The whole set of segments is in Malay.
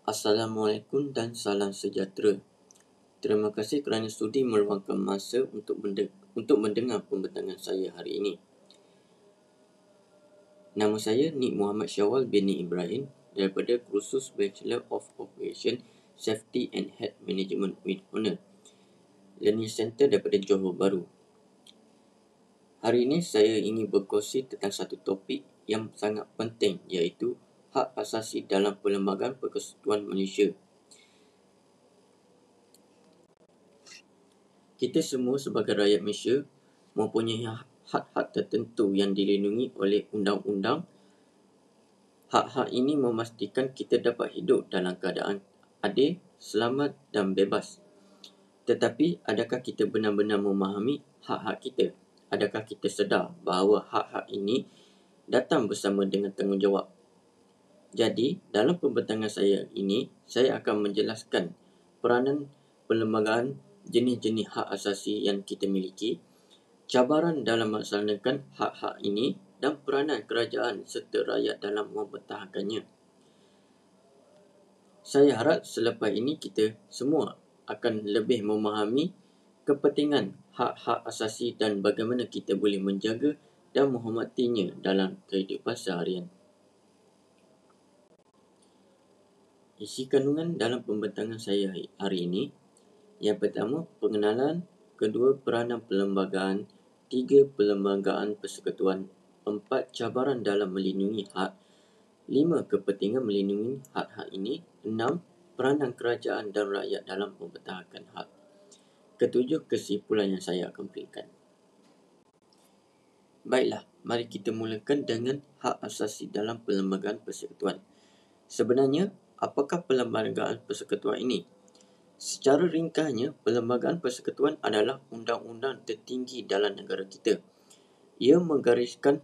Assalamualaikum dan salam sejahtera. Terima kasih kerana sudi meluangkan masa untuk mendengar pembentangan saya hari ini. Nama saya Nik Muhammad Syawal bin Nik Ibrahim daripada kursus Bachelor of Operation Safety and Health Management with Honour, Learning Center daripada Johor Bahru. Hari ini saya ingin berkongsi tentang satu topik yang sangat penting, iaitu hak asasi dalam Perlembagaan Persekutuan Malaysia. Kita semua sebagai rakyat Malaysia mempunyai hak-hak tertentu yang dilindungi oleh undang-undang. Hak-hak ini memastikan kita dapat hidup dalam keadaan adil, selamat dan bebas. Tetapi, adakah kita benar-benar memahami hak-hak kita? Adakah kita sedar bahawa hak-hak ini datang bersama dengan tanggungjawab? Jadi, dalam pembentangan saya ini, saya akan menjelaskan peranan perlembagaan, jenis-jenis hak asasi yang kita miliki, cabaran dalam melaksanakan hak-hak ini dan peranan kerajaan serta rakyat dalam mempertahankannya. Saya harap selepas ini kita semua akan lebih memahami kepentingan hak-hak asasi dan bagaimana kita boleh menjaga dan menghormatinya dalam kehidupan seharian. Isi kandungan dalam pembentangan saya hari ini. Yang pertama, pengenalan. Kedua, peranan perlembagaan. 3, perlembagaan persekutuan. 4, cabaran dalam melindungi hak. 5, kepentingan melindungi hak-hak ini. 6, peranan kerajaan dan rakyat dalam mempertahankan hak. Ketujuh, kesimpulan yang saya akan berikan. Baiklah, mari kita mulakan dengan hak asasi dalam perlembagaan persekutuan. Sebenarnya, apakah perlembagaan persekutuan ini? Secara ringkasnya, perlembagaan persekutuan adalah undang-undang tertinggi dalam negara kita. Ia menggariskan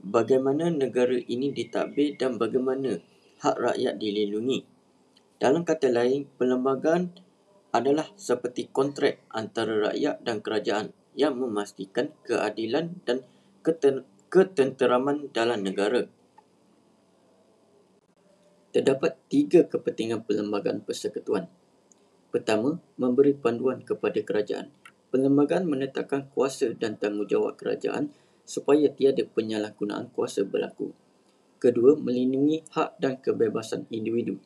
bagaimana negara ini ditadbir dan bagaimana hak rakyat dilindungi. Dalam kata lain, perlembagaan adalah seperti kontrak antara rakyat dan kerajaan yang memastikan keadilan dan ketenteraman dalam negara. Terdapat 3 kepentingan perlembagaan persekutuan. Pertama, memberi panduan kepada kerajaan. Perlembagaan menetapkan kuasa dan tanggungjawab kerajaan supaya tiada penyalahgunaan kuasa berlaku. Kedua, melindungi hak dan kebebasan individu.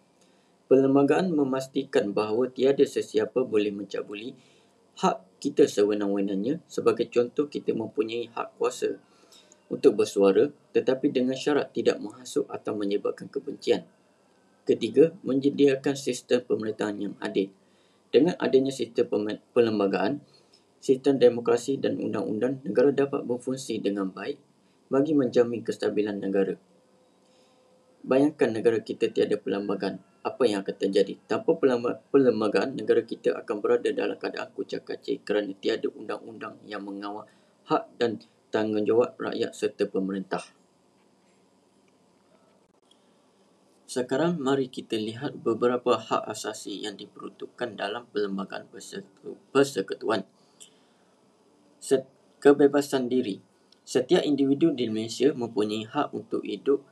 Perlembagaan memastikan bahawa tiada sesiapa boleh mencabuli hak kita sewenang-wenangnya. Sebagai contoh, kita mempunyai hak kuasa untuk bersuara tetapi dengan syarat tidak menghasut atau menyebabkan kebencian. Ketiga, menyediakan sistem pemerintahan yang adil. Dengan adanya sistem perlembagaan, sistem demokrasi dan undang-undang, negara dapat berfungsi dengan baik bagi menjamin kestabilan negara. Bayangkan negara kita tiada perlembagaan, apa yang akan terjadi? Tanpa perlembagaan, negara kita akan berada dalam keadaan kucak-kacir kerana tiada undang-undang yang mengawal hak dan tanggungjawab rakyat serta pemerintah. Sekarang mari kita lihat beberapa hak asasi yang diperuntukkan dalam perlembagaan persekutuan. Kebebasan diri. Setiap individu di Malaysia mempunyai hak untuk hidup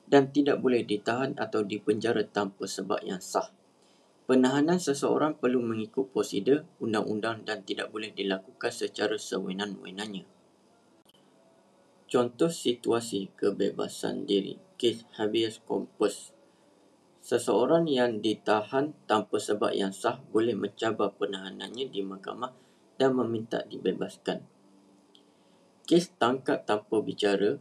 dan tidak boleh ditahan atau dipenjara tanpa sebab yang sah. Penahanan seseorang perlu mengikut prosedur undang-undang dan tidak boleh dilakukan secara sewenang-wenangnya. Contoh situasi kebebasan diri, kes habeas corpus. Seseorang yang ditahan tanpa sebab yang sah boleh mencabar penahanannya di mahkamah dan meminta dibebaskan. Kes tangkap tanpa bicara.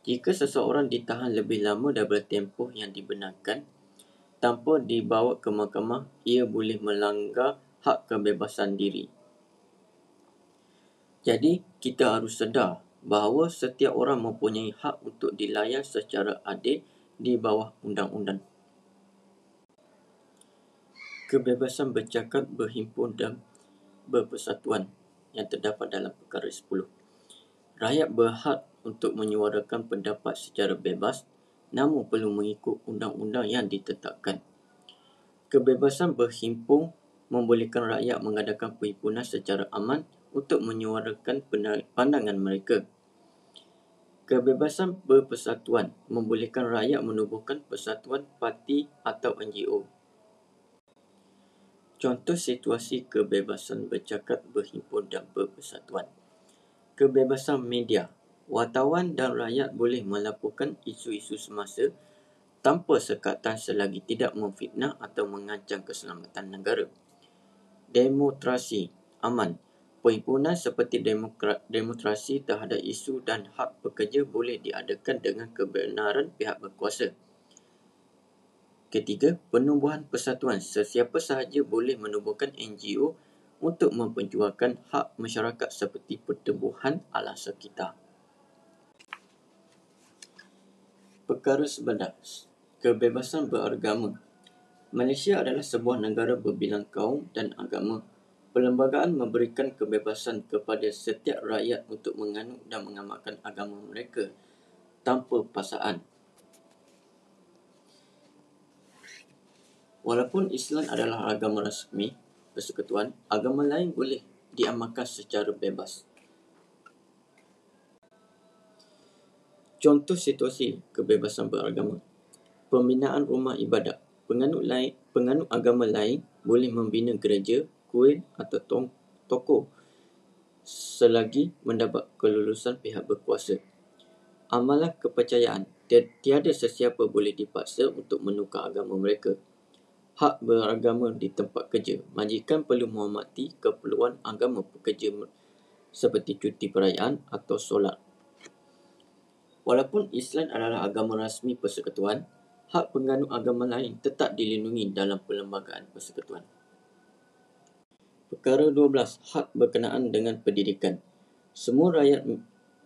Jika seseorang ditahan lebih lama daripada tempoh yang dibenarkan tanpa dibawa ke mahkamah, ia boleh melanggar hak kebebasan diri. Jadi, kita harus sedar bahawa setiap orang mempunyai hak untuk dilayan secara adil di bawah undang-undang. Kebebasan bercakap, berhimpun dan berpersatuan yang terdapat dalam perkara 10. Rakyat berhak untuk menyuarakan pendapat secara bebas, namun perlu mengikut undang-undang yang ditetapkan. Kebebasan berhimpun membolehkan rakyat mengadakan perhimpunan secara aman untuk menyuarakan pandangan mereka. Kebebasan berpersatuan membolehkan rakyat menubuhkan persatuan, parti atau NGO. Contoh situasi kebebasan bercakap, berhimpun dan berpersatuan. Kebebasan media. Wartawan dan rakyat boleh melaporkan isu-isu semasa tanpa sekatan selagi tidak memfitnah atau mengancam keselamatan negara. Demokrasi aman. Perhimpunan seperti demonstrasi terhadap isu dan hak pekerja boleh diadakan dengan kebenaran pihak berkuasa. Ketiga, penubuhan persatuan. Sesiapa sahaja boleh menubuhkan NGO untuk memperjuangkan hak masyarakat seperti pertubuhan alam sekitar. Perkara 11. Kebebasan beragama. Malaysia adalah sebuah negara berbilang kaum dan agama. Perlembagaan memberikan kebebasan kepada setiap rakyat untuk menganut dan mengamalkan agama mereka tanpa paksaan. Walaupun Islam adalah agama rasmi persekutuan, agama lain boleh diamalkan secara bebas. Contoh situasi kebebasan beragama. Pembinaan rumah ibadat. Penganut agama lain boleh membina gereja, kuil atau toko selagi mendapat kelulusan pihak berkuasa. Amalan kepercayaan. Tiada sesiapa boleh dipaksa untuk menukar agama mereka. Hak beragama di tempat kerja. Majikan perlu menghormati keperluan agama pekerja seperti cuti perayaan atau solat. Walaupun Islam adalah agama rasmi persekutuan, hak penganut agama lain tetap dilindungi dalam perlembagaan persekutuan. Perkara 12. Hak berkenaan dengan pendidikan. Semua rakyat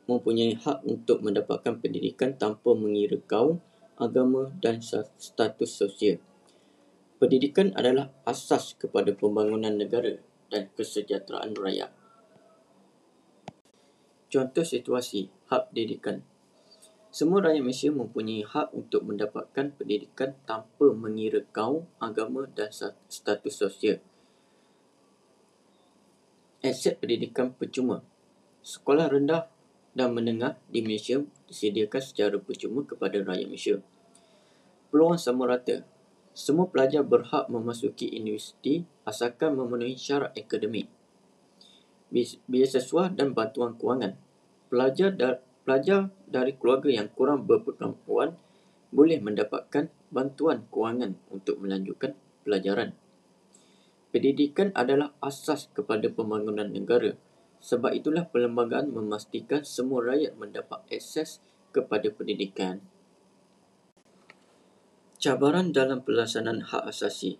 mempunyai hak untuk mendapatkan pendidikan tanpa mengira kaum, agama dan status sosial. Pendidikan adalah asas kepada pembangunan negara dan kesejahteraan rakyat. Contoh situasi hak pendidikan. Semua rakyat Malaysia mempunyai hak untuk mendapatkan pendidikan tanpa mengira kaum, agama dan status sosial. Akses pendidikan percuma. Sekolah rendah dan menengah di Malaysia disediakan secara percuma kepada rakyat Malaysia. Peluang sama rata. Semua pelajar berhak memasuki universiti asalkan memenuhi syarat akademik. Beasiswa dan bantuan kewangan. Pelajar dari keluarga yang kurang berkemampuan boleh mendapatkan bantuan kewangan untuk melanjutkan pelajaran. Pendidikan adalah asas kepada pembangunan negara. Sebab itulah perlembagaan memastikan semua rakyat mendapat akses kepada pendidikan. Cabaran dalam pelaksanaan hak asasi.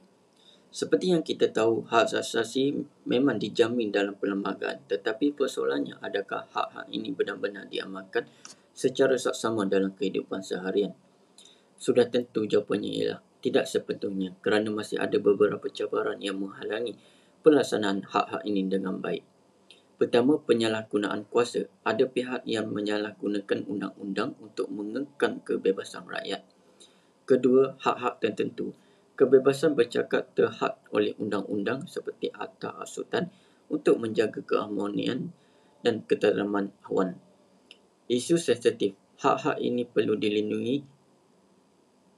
Seperti yang kita tahu, hak asasi memang dijamin dalam perlembagaan, tetapi persoalannya adakah hak-hak ini benar-benar diamalkan secara saksama dalam kehidupan seharian? Sudah tentu jawapannya ialah tidak sepenuhnya, kerana masih ada beberapa cabaran yang menghalangi pelaksanaan hak-hak ini dengan baik. Pertama, penyalahgunaan kuasa. Ada pihak yang menyalahgunakan undang-undang untuk mengekang kebebasan rakyat. Kedua, hak-hak tertentu. Kebebasan bercakap terhad oleh undang-undang seperti Akta Hasutan untuk menjaga keharmonian dan ketentraman awam. Isu sensitif. Hak-hak ini perlu dilindungi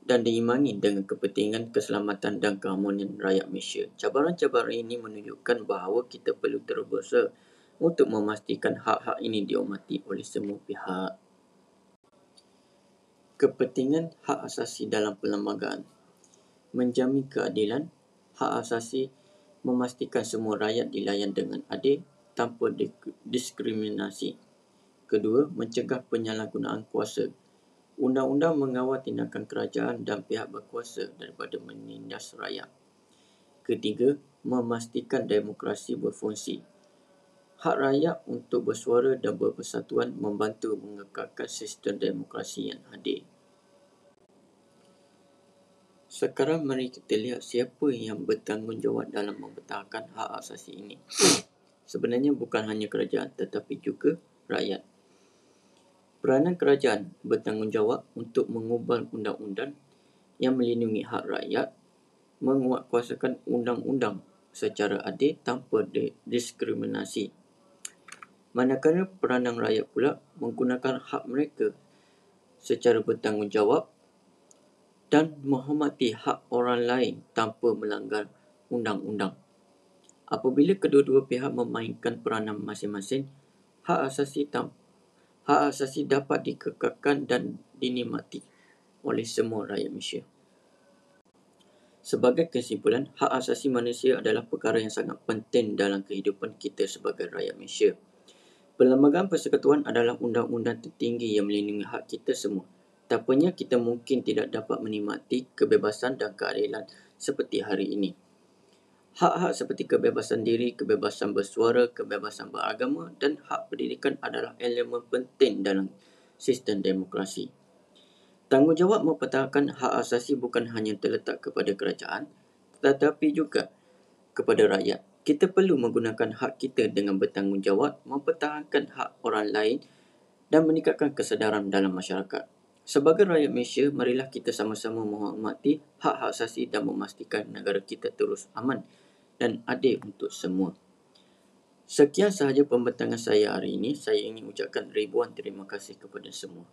dan diimbangi dengan kepentingan keselamatan dan keharmonian rakyat Malaysia. Cabaran-cabaran ini menunjukkan bahawa kita perlu terus berusaha untuk memastikan hak-hak ini dihormati oleh semua pihak. Kepentingan hak asasi dalam perlembagaan. Menjamin keadilan. Hak asasi memastikan semua rakyat dilayan dengan adil tanpa diskriminasi. Kedua, mencegah penyalahgunaan kuasa. Undang-undang mengawal tindakan kerajaan dan pihak berkuasa daripada menindas rakyat. Ketiga, memastikan demokrasi berfungsi. Hak rakyat untuk bersuara dan berpersatuan membantu mengekalkan sistem demokrasi yang adil. Sekarang mari kita lihat siapa yang bertanggungjawab dalam mempertahankan hak asasi ini. Sebenarnya bukan hanya kerajaan tetapi juga rakyat. Peranan kerajaan bertanggungjawab untuk mengubah undang-undang yang melindungi hak rakyat, menguatkuasakan undang-undang secara adil tanpa diskriminasi. Manakala peranan rakyat pula menggunakan hak mereka secara bertanggungjawab dan menghormati hak orang lain tanpa melanggar undang-undang. Apabila kedua-dua pihak memainkan peranan masing-masing, hak asasi dapat dikekalkan dan dinikmati oleh semua rakyat Malaysia. Sebagai kesimpulan, hak asasi manusia adalah perkara yang sangat penting dalam kehidupan kita sebagai rakyat Malaysia. Perlembagaan Persekutuan adalah undang-undang tertinggi yang melindungi hak kita semua. Tanpanya kita mungkin tidak dapat menikmati kebebasan dan keadilan seperti hari ini. Hak-hak seperti kebebasan diri, kebebasan bersuara, kebebasan beragama dan hak pendidikan adalah elemen penting dalam sistem demokrasi. Tanggungjawab mempertahankan hak asasi bukan hanya terletak kepada kerajaan, tetapi juga kepada rakyat. Kita perlu menggunakan hak kita dengan bertanggungjawab, mempertahankan hak orang lain dan meningkatkan kesedaran dalam masyarakat. Sebagai rakyat Malaysia, marilah kita sama-sama menghormati hak-hak asasi dan memastikan negara kita terus aman dan adil untuk semua. Sekian sahaja pembentangan saya hari ini. Saya ingin ucapkan ribuan terima kasih kepada semua.